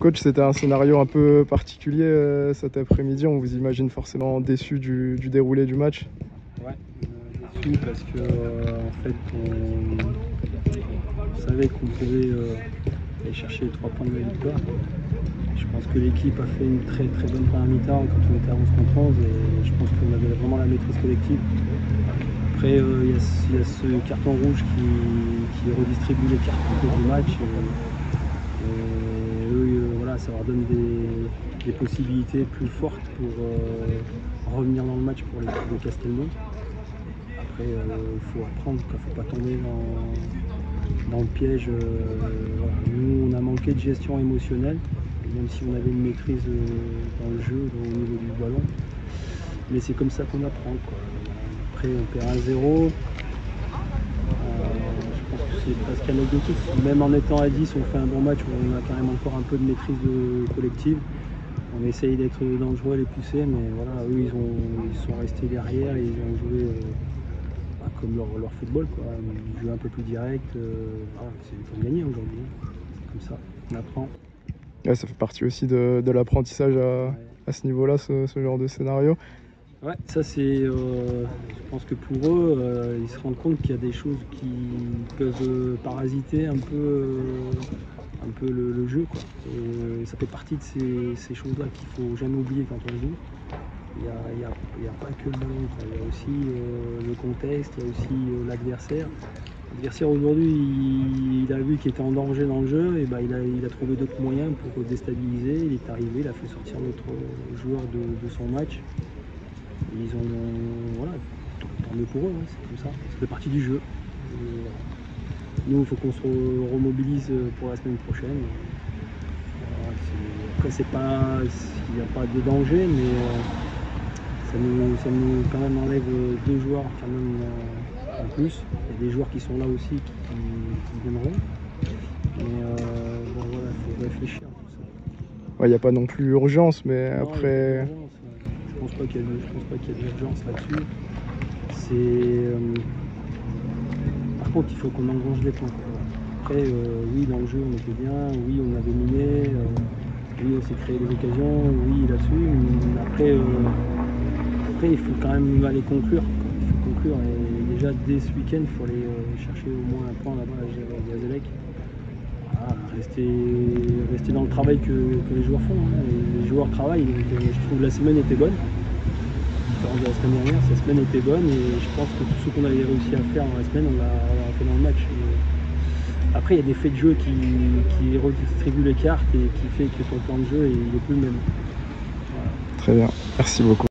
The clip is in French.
Coach, c'était un scénario un peu particulier cet après-midi. On vous imagine forcément déçu du déroulé du match. Ouais, déçu parce que en fait on savait qu'on pouvait aller chercher les 3 points de la victoire. Je pense que l'équipe a fait une très bonne première mi-temps quand on était à 11 contre 11 et je pense qu'on avait vraiment la maîtrise collective. Après il y a ce carton rouge qui redistribue les cartes au cours du match et eux voilà, ça leur donne des possibilités plus fortes pour revenir dans le match pour l'équipe de Castelnau. Après il faut apprendre, il ne faut pas tomber dans le piège. Voilà. Nous on a manqué de gestion émotionnelle, même si on avait une maîtrise dans le jeu, au niveau du ballon. Mais c'est comme ça qu'on apprend, quoi. Après on perd 1-0. Je pense que c'est presque anecdotique. Même en étant à 10, on fait un bon match où on a quand même encore un peu de maîtrise collective. On essaye d'être dangereux, les pousser, mais voilà, eux ils sont restés derrière et ils ont joué comme leur football, quoi. Ils jouent un peu plus direct. Voilà, c'est pour gagner aujourd'hui. C'est comme ça, on apprend. Ouais, ça fait partie aussi de l'apprentissage à ce niveau-là, ce genre de scénario. Ouais, ça c'est. Je pense que pour eux, ils se rendent compte qu'il y a des choses qui peuvent parasiter un peu le jeu, quoi. Et ça fait partie de ces choses-là qu'il ne faut jamais oublier quand on joue. Il n'y a pas que le ballon, quoi. Il y a aussi le contexte, il y a aussi l'adversaire. L'adversaire aujourd'hui, il a vu qu'il était en danger dans le jeu, et ben, il a trouvé d'autres moyens pour déstabiliser. Il est arrivé, il a fait sortir notre joueur de son match. Et ils ont. Voilà, tant mieux pour eux, hein, c'est comme ça. Ça fait partie du jeu. Et, nous, il faut qu'on se remobilise pour la semaine prochaine. Voilà, après, c'est pas, il n'y a pas de danger, mais ça nous quand même enlève 2 joueurs quand même en plus. Il y a des joueurs qui sont là aussi qui viendront. Mais bon, voilà, il faut réfléchir à tout ça. Il n'y a pas non plus urgence, mais Non, après. Je pense pas qu'il y a d'urgence là-dessus. Par contre, il faut qu'on engrange les points. Après, oui, dans le jeu, on était bien. Oui, on avait miné. Oui, on s'est créé des occasions. Oui, là-dessus. Mais après, il faut quand même aller conclure. Il faut conclure. Et déjà, dès ce week-end, il faut aller chercher au moins un point là-bas à Gazélec. Voilà, rester dans le travail que les joueurs font. Hein. Les joueurs travaillent. Donc, je trouve que la semaine était bonne. De la semaine dernière, cette semaine était bonne et je pense que tout ce qu'on avait réussi à faire dans la semaine, on l'a fait dans le match. Et après, il y a des faits de jeu qui redistribuent les cartes et qui fait que ton plan de jeu il est plus le même. Voilà. Très bien, merci beaucoup.